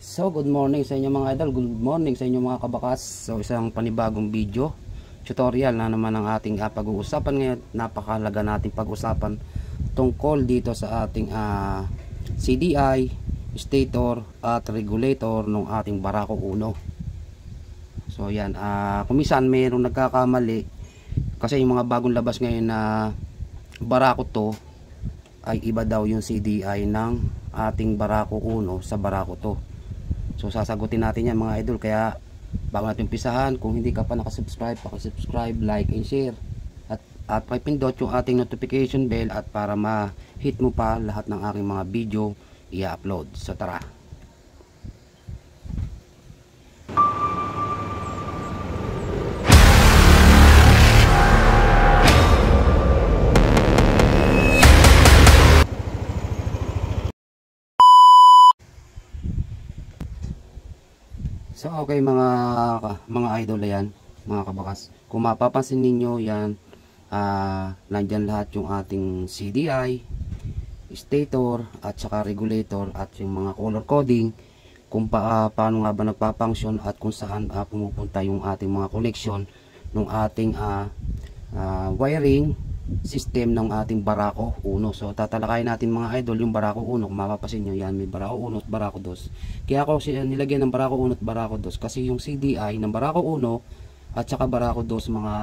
So, good morning sa inyo mga idol. Good morning sa inyo mga kabakas. So, isang panibagong video tutorial na naman ang ating pag-uusapan ngayon. Napakahalaga nating pag-usapan tungkol dito sa ating CDI, stator at regulator ng ating Barako Uno. So, yan. Kumisan mayroong nagkakamali kasi yung mga bagong labas ngayon na Barako to ay iba daw yung CDI ng ating Barako Uno sa Barako to. So sasagutin natin yan mga idol, kaya bago natin umpisahan, kung hindi ka pa nakasubscribe, pakisubscribe, like and share at pakipindot yung ating notification bell at para ma-hit mo pa lahat ng aking mga video i-upload. So tara. So okay mga idol, yan mga kabakas, kung mapapansin ninyo yan, nandyan lahat yung ating CDI, stator at saka regulator at yung mga color coding, kung paano nga ba nagpapunction at kung saan pumupunta yung ating mga connection ng ating wiring system ng ating Barako Uno. So tatalakayin natin mga idol yung Barako Uno. Kung mapapasin nyo yan, may Barako Uno at Barako 2. Kaya ako nilagyan ng Barako Uno at Barako 2 kasi yung CDI ng Barako Uno at saka Barako 2 mga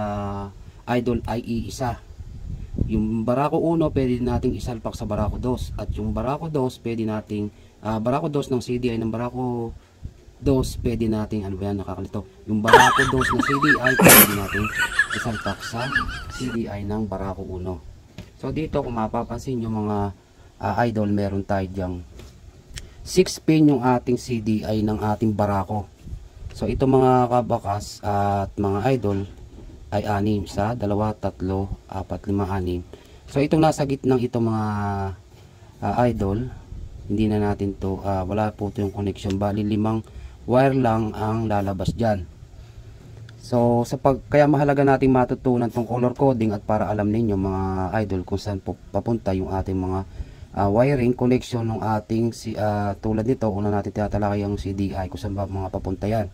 idol ay iisa. Yung Barako Uno pwede nating isalpak sa Barako 2 at yung Barako 2 pwede nating Barako 2 ng CDI ng Barako 2 pwede nating nakakalito. Yung Barako 2 na CDI pwede nating isalpak sa CDI ng Barako Uno. So dito kung mapapansin yung mga idol, meron tayo dyang 6 pin yung ating CDI ng ating Barako. So ito mga kabakas at mga idol ay 6 sa 2, 3, 4, 5, 6. So itong nasa gitnang ito mga idol, hindi na natin to wala po ito yung connection, bali 5 wire lang ang lalabas dyan. So kaya mahalaga nating matutunan tong color coding at para alam ninyo mga idol kung saan papunta yung ating mga wiring connection ng ating tulad nito, una natin tinatalakay yung CDI kung saan ba mga papunta yan.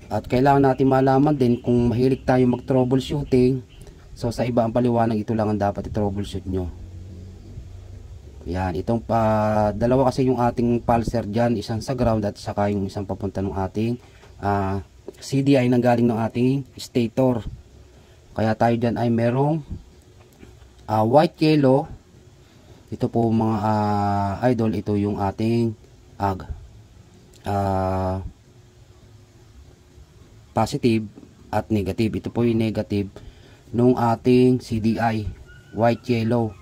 At kailangan natin malaman din kung mahilig tayo mag troubleshooting. So sa iba ang paliwanag, ito lang ang dapat i-troubleshoot nyo. Yan, itong dalawa kasi yung ating pulser dyan, isang sa ground at saka yung isang papunta ng ating CDI nang galing ng ating stator. Kaya tayo dyan ay merong white, yellow. Ito po mga idol, ito yung ating positive at negative. Ito po yung negative nung ating CDI, white, yellow.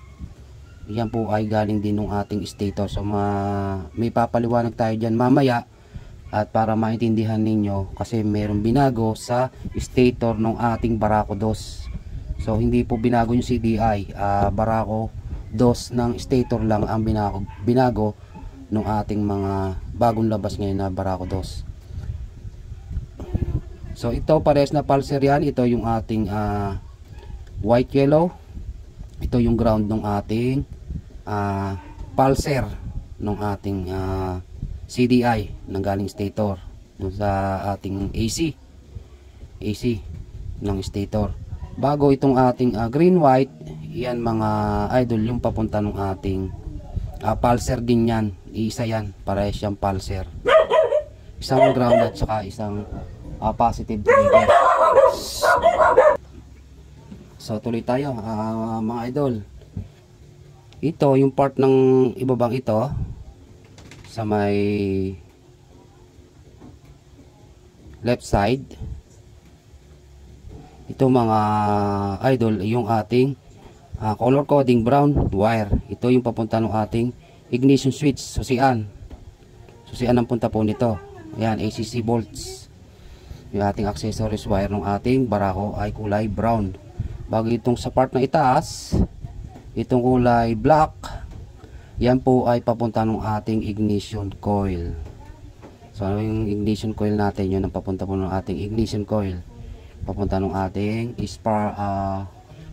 Yan po ay galing din ng ating stator. So may papaliwanag tayo dyan mamaya at para maintindihan ninyo kasi mayroong binago sa stator ng ating Barako 2. So hindi po binago yung CDI, Barako 2 ng stator lang ang binago ng ating mga bagong labas ngayon na Barako 2. So ito parehas na pulser yan. Ito yung ating white, yellow. Ito yung ground ng ating pulser ng ating CDI nang galing stator dun sa ating AC ng stator. Bago itong ating green, white, yan mga idol yung papunta ng ating pulser din yan. Iisa yan, parehas siyang pulser. Isang ground at saka isang positive trigger. So tuloy tayo mga idol. Ito yung part ng ibabang ito sa may left side. Ito mga idol yung ating color coding brown wire. Ito yung papunta ng ating ignition switch, susian ang punta po nito. Ayan, ACC bolts. Yung ating accessories wire ng ating Barako ay kulay brown. Bago itong sa part na itaas, itong kulay black, yan po ay papunta ng ating ignition coil. So ano yung ignition coil natin? Yun ang papunta po ng ating ignition coil. Papunta ng ating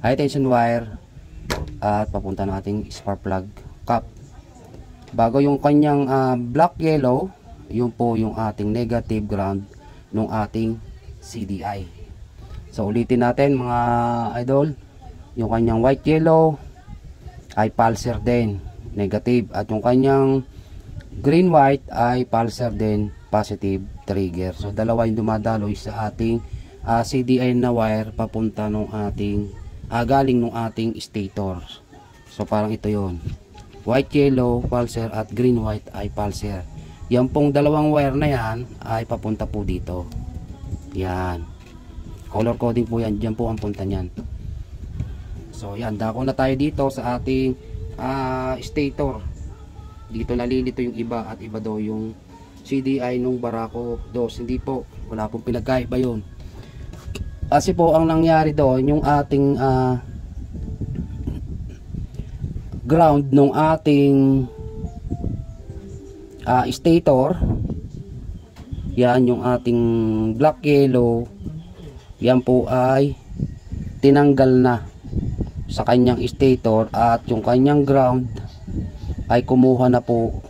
high tension wire at papunta ng ating spark plug cap. Bago yung kanyang black yellow, yun po yung ating negative ground ng ating CDI. So ulitin natin mga idol, yung kanyang white yellow ay pulsar din, negative, at yung kanyang green white ay pulsar din, positive trigger. So dalawa yung dumadaloy sa ating CDI na wire papunta nung ating galing nung ating stator. So parang ito yon, white yellow pulsar at green white ay pulsar. Yan pong dalawang wire na yan ay papunta po dito. Yan, color coding po yan, dyan po ang punta nyan. So yan, dako na tayo dito sa ating stator. Dito nalilito yung iba at iba daw yung CDI nung Barako 2. Hindi po, wala pong pinagkaiba yun. Kasi po ang nangyari doon, yung ating ground nung ating stator, yan yung ating black yellow, yan po ay tinanggal na sa kanyang stator, at yung kanyang ground ay kumuha na po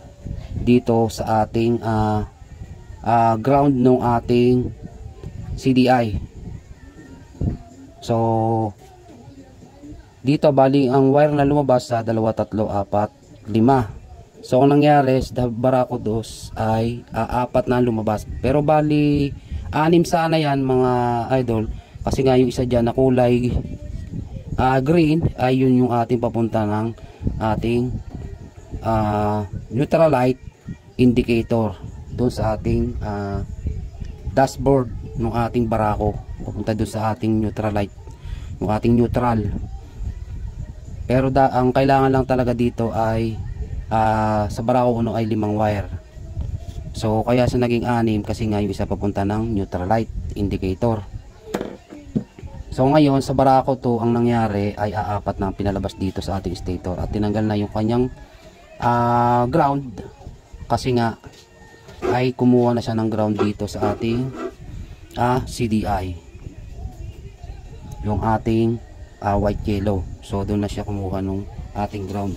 dito sa ating ground ng ating CDI. So dito bali ang wire na lumabas sa 2, 3, 4, 5. So ang nangyari sa Barako 2 ay 4 na lumabas, pero bali 6 sana yan mga idol, kasi nga yung isa dyan na kulay green ay yun yung ating papunta ng ating neutral light indicator doon sa ating dashboard ng ating Barako, papunta doon sa ating neutral light, yung ating neutral. Pero ang kailangan lang talaga dito ay sa Barako 1 ay 5 wire. So kaya sa naging 6 kasi nga yung isa papunta ng neutral light indicator. So ngayon sa Barako 2 ang nangyari ay 4 na pinalabas dito sa ating stator, at tinanggal na yung kanyang ground, kasi nga ay kumuha na siya ng ground dito sa ating CDI, yung ating white yellow. So doon na siya kumuha nung ating ground.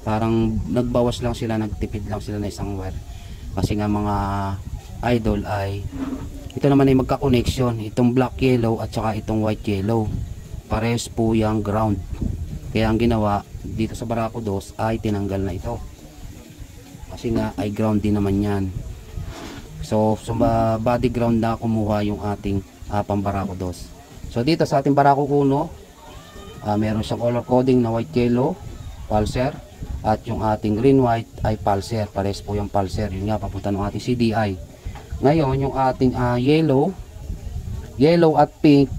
Parang nagbawas lang sila, nagtipid lang sila na isang wire, kasi nga mga idol ay ito naman ay magka-connection, itong black yellow at saka itong white yellow, pares po yung ground. Kaya ang ginawa dito sa Barako 2 ay tinanggal na ito, kasi nga ay ground din naman yan. So body ground na kumuha yung ating pang Barako 2. So dito sa ating Barako 1, meron siyang color coding na white yellow pulsar, at yung ating green white ay pulsar, pares po yung pulsar, yun nga papunta ng ating CDI. Ngayon yung ating yellow at pink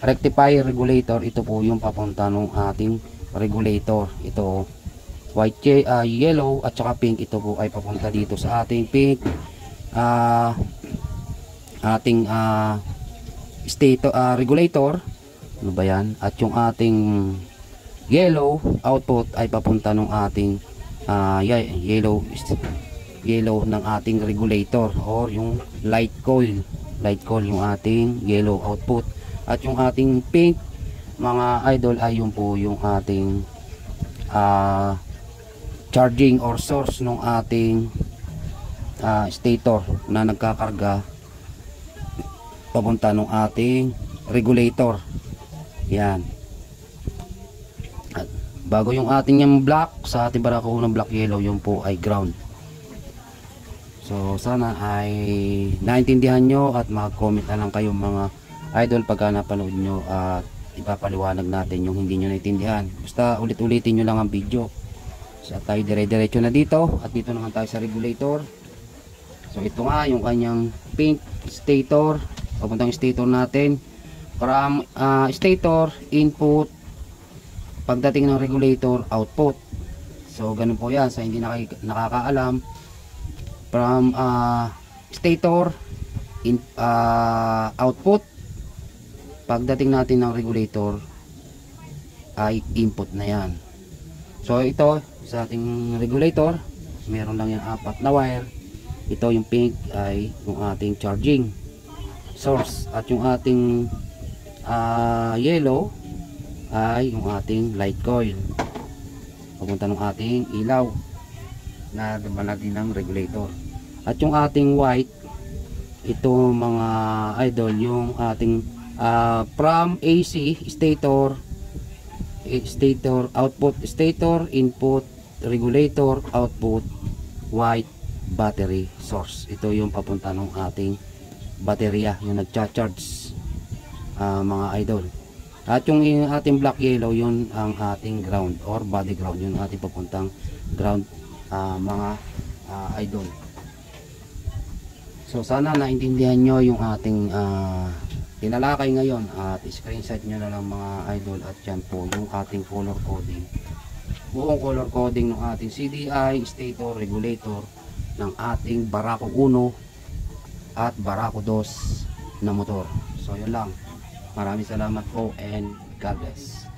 rectifier regulator, ito po yung papunta ng ating regulator. Ito white, yellow at saka pink, ito po ay papunta dito sa ating pink ating stator regulator. Ano ba yan? At yung ating yellow output ay papunta ng ating yellow ng ating regulator, or yung light coil yung ating yellow output. At yung ating pink mga idol ay yun po yung ating charging or source ng ating stator na nagkakarga papunta ng ating regulator. Yan. At bago yung ating yung black sa ating Barako ng black yellow, yun po ay ground. So sana ay naintindihan nyo, at mag-comment na lang kayo mga idol pagka napanood nyo, at ipapaliwanag natin yung hindi nyo naintindihan. Basta ulit-ulitin nyo lang ang video. So tayo dire-diretso na dito, at dito naman tayo sa regulator. So ito nga yung kanyang pink stator, papuntang stator natin. From stator input, pagdating ng regulator output. So ganun po yan sa hindi nakakaalam. From stator output, pagdating natin ng regulator ay input na yan. So ito sa ating regulator, meron lang yung 4 na wire. Ito yung pink ay yung ating charging source, at yung ating yellow ay yung ating light coil, papunta ng ating ilaw. na dumala din ng regulator. At yung ating white, ito mga idol, yung ating from AC stator, output, stator input, regulator output, white battery source. Ito yung papunta ng ating baterya, yung nagcha-charge, mga idol. At yung ating black yellow, yun ang ating ground or body ground, yun ating papuntang ground, mga idol. So sana naintindihan nyo yung ating tinalakay ngayon, at screenshot nyo na lang mga idol. At yan po yung ating color coding, buong color coding ng ating CDI, stator, regulator ng ating Barako 1 at Barako 2 na motor. So yun lang, maraming salamat po and God bless.